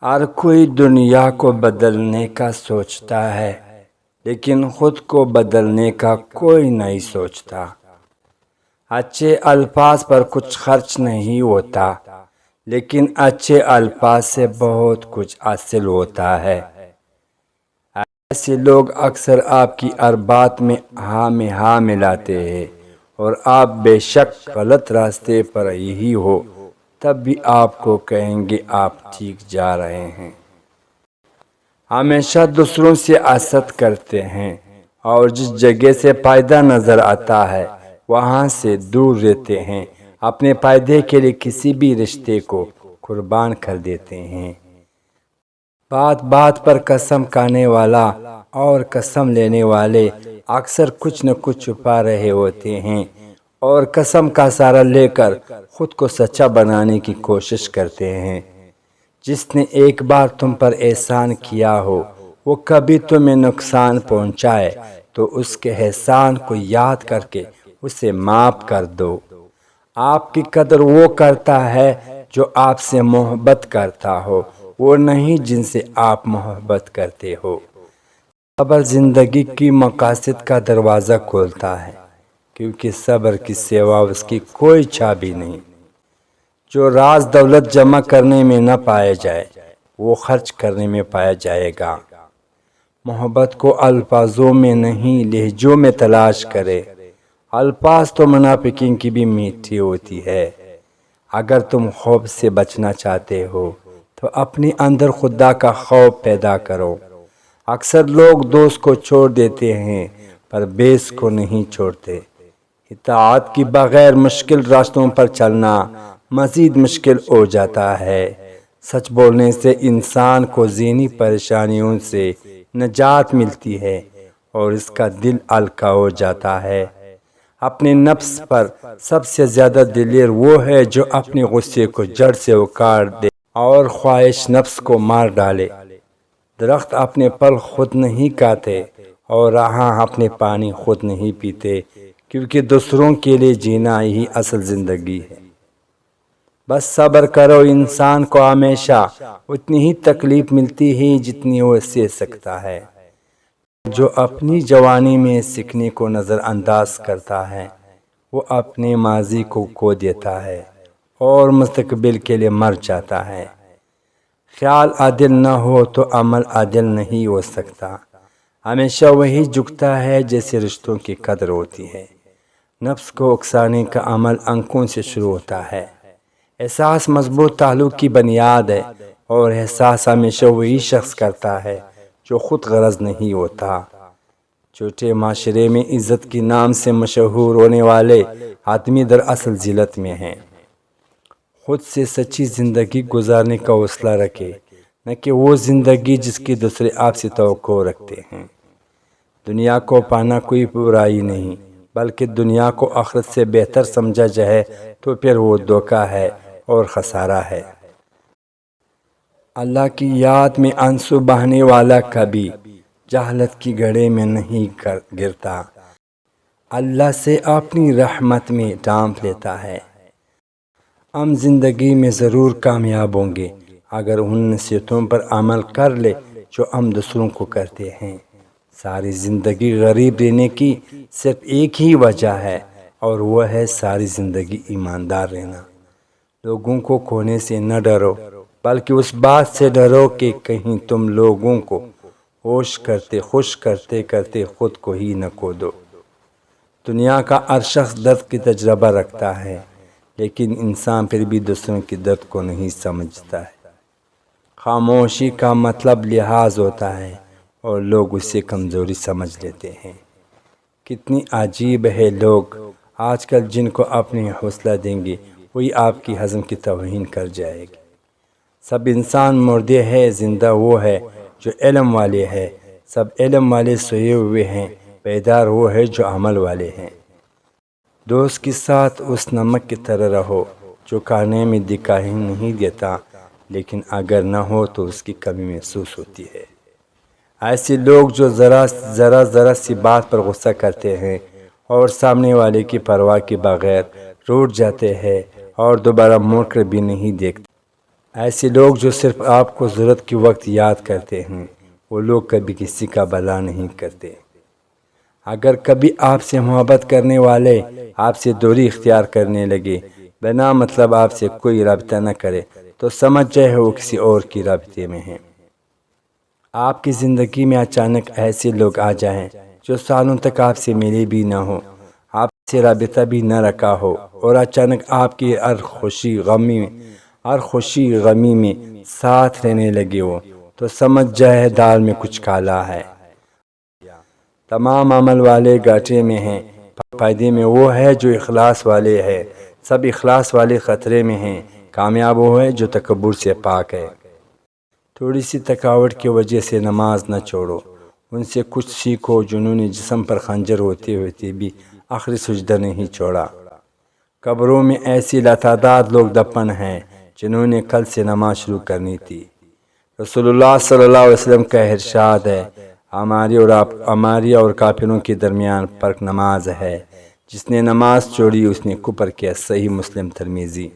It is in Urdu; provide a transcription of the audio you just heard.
ہر کوئی دنیا کو بدلنے کا سوچتا ہے، لیکن خود کو بدلنے کا کوئی نہیں سوچتا۔ اچھے الفاظ پر کچھ خرچ نہیں ہوتا، لیکن اچھے الفاظ سے بہت کچھ حاصل ہوتا ہے۔ ایسے لوگ اکثر آپ کی ہر بات میں ہاں ملاتے ہیں، اور آپ بے شک غلط راستے پر ہی ہو تب بھی آپ کو کہیں گے آپ ٹھیک جا رہے ہیں۔ ہمیشہ دوسروں سے حسد کرتے ہیں، اور جس جگہ سے فائدہ نظر آتا ہے وہاں سے دور رہتے ہیں۔ اپنے فائدے کے لیے کسی بھی رشتے کو قربان کر دیتے ہیں۔ بات بات پر قسم کھانے والا اور قسم لینے والے اکثر کچھ نہ کچھ چھپا رہے ہوتے ہیں، اور قسم کا سہارا لے کر خود کو سچا بنانے کی کوشش کرتے ہیں۔ جس نے ایک بار تم پر احسان کیا ہو، وہ کبھی تمہیں نقصان پہنچائے تو اس کے احسان کو یاد کر کے اسے معاف کر دو۔ آپ کی قدر وہ کرتا ہے جو آپ سے محبت کرتا ہو، وہ نہیں جن سے آپ محبت کرتے ہو۔ صبر زندگی کی مقاصد کا دروازہ کھولتا ہے، کیونکہ صبر کی سوا اس کی کوئی چابی نہیں۔ جو راز دولت جمع کرنے میں نہ پایا جائے، وہ خرچ کرنے میں پایا جائے گا۔ محبت کو الفاظوں میں نہیں لہجوں میں تلاش کرے۔ الفاظ تو منافقین کی بھی میٹھی ہوتی ہے۔ اگر تم خوف سے بچنا چاہتے ہو تو اپنے اندر خدا کا خوف پیدا کرو۔ اکثر لوگ دوست کو چھوڑ دیتے ہیں پر بیس کو نہیں چھوڑتے۔ اطاعت کی بغیر مشکل راستوں پر چلنا مزید مشکل ہو جاتا ہے۔ سچ بولنے سے انسان کو ذہنی پریشانیوں سے نجات ملتی ہے اور اس کا دل ہلکا ہو جاتا ہے۔ اپنے نفس پر سب سے زیادہ دلیر وہ ہے جو اپنے غصے کو جڑ سے اکھاڑ دے اور خواہش نفس کو مار ڈالے۔ درخت اپنے پھل خود نہیں کھاتے اور راہاں اپنے پانی خود نہیں پیتے، کیونکہ دوسروں کے لیے جینا ہی اصل زندگی ہے۔ بس صبر کرو، انسان کو ہمیشہ اتنی ہی تکلیف ملتی ہے جتنی وہ سہ سکتا ہے۔ جو اپنی جوانی میں سیکھنے کو نظر انداز کرتا ہے، وہ اپنے ماضی کو کھو دیتا ہے اور مستقبل کے لیے مر جاتا ہے۔ خیال عادل نہ ہو تو عمل عادل نہیں ہو سکتا۔ ہمیشہ وہی جھکتا ہے جیسے رشتوں کی قدر ہوتی ہے۔ نفس کو اکسانے کا عمل آنکھوں سے شروع ہوتا ہے۔ احساس مضبوط تعلق کی بنیاد ہے، اور احساس ہمیشہ وہی شخص کرتا ہے جو خود غرض نہیں ہوتا۔ چھوٹے معاشرے میں عزت کے نام سے مشہور ہونے والے آدمی دراصل ذلت میں ہیں۔ خود سے سچی زندگی گزارنے کا حوصلہ رکھے، نہ کہ وہ زندگی جس کی دوسرے آپ سے توقع رکھتے ہیں۔ دنیا کو پانا کوئی برائی نہیں، بلکہ دنیا کو آخرت سے بہتر سمجھا جائے تو پھر وہ دھوکہ ہے اور خسارہ ہے۔ اللہ کی یاد میں آنسو بہانے والا کبھی جہالت کی گڑھے میں نہیں گرتا، اللہ سے اپنی رحمت میں ڈھانپ لیتا ہے۔ ہم زندگی میں ضرور کامیاب ہوں گے اگر ان نصیحتوں پر عمل کر لے جو ہم دوسروں کو کرتے ہیں۔ ساری زندگی غریب رہنے کی صرف ایک ہی وجہ ہے، اور وہ ہے ساری زندگی ایماندار رہنا۔ لوگوں کو کھونے سے نہ ڈرو، بلکہ اس بات سے ڈرو کہ کہیں تم لوگوں کو خوش کرتے کرتے خود کو ہی نہ کھو دو۔ دنیا کا ہر شخص درد کی تجربہ رکھتا ہے، لیکن انسان پھر بھی دوسروں کی درد کو نہیں سمجھتا ہے۔ خاموشی کا مطلب لحاظ ہوتا ہے، اور لوگ اسے کمزوری سمجھ لیتے ہیں۔ کتنی عجیب ہے لوگ آج کل جن کو اپنے حوصلہ دیں گے وہی آپ کی حزم کی توہین کر جائے گی۔ سب انسان مردے ہیں، زندہ وہ ہے جو علم والے ہے۔ سب علم والے سوئے ہوئے ہیں، بیدار وہ ہے جو عمل والے ہیں۔ دوست کے ساتھ اس نمک کی طرح رہو جو کھانے میں دکھائی نہیں دیتا، لیکن اگر نہ ہو تو اس کی کمی محسوس ہوتی ہے۔ ایسے لوگ جو ذرا سی بات پر غصہ کرتے ہیں اور سامنے والے کی پرواہ کے بغیر روٹھ جاتے ہیں اور دوبارہ موڑ کر بھی نہیں دیکھتے، ایسے لوگ جو صرف آپ کو ضرورت کے وقت یاد کرتے ہیں، وہ لوگ کبھی کسی کا بھلا نہیں کرتے۔ اگر کبھی آپ سے محبت کرنے والے آپ سے دوری اختیار کرنے لگے، بنا مطلب آپ سے کوئی رابطہ نہ کرے، تو سمجھ جائے وہ کسی اور کی رابطے میں ہیں۔ آپ کی زندگی میں اچانک ایسے لوگ آ جائیں جو سالوں تک آپ سے ملے بھی نہ ہو، آپ سے رابطہ بھی نہ رکھا ہو، اور اچانک آپ کی ہر خوشی غمی میں ساتھ رہنے لگے ہو، تو سمجھ جائے دال میں کچھ کالا ہے۔ تمام عمل والے گھاٹے میں ہیں، فائدے میں وہ ہے جو اخلاص والے ہے۔ سب اخلاص والے خطرے میں ہیں، کامیاب وہ ہے جو تکبر سے پاک ہے۔ تھوڑی سی تھکاوٹ کی وجہ سے نماز نہ چھوڑو، ان سے کچھ سیکھو جنہوں نے جسم پر خنجر ہوتے ہوتے بھی آخری سجدہ نہیں چھوڑا۔ قبروں میں ایسی لاتعداد لوگ دفن ہیں جنہوں نے کل سے نماز شروع کرنی تھی۔ رسول اللہ صلی اللہ علیہ وسلم کا ارشاد ہے، ہماری اور کافروں کے درمیان فرق نماز ہے، جس نے نماز چھوڑی اس نے کفر کیا۔ صحیح مسلم ترمذی۔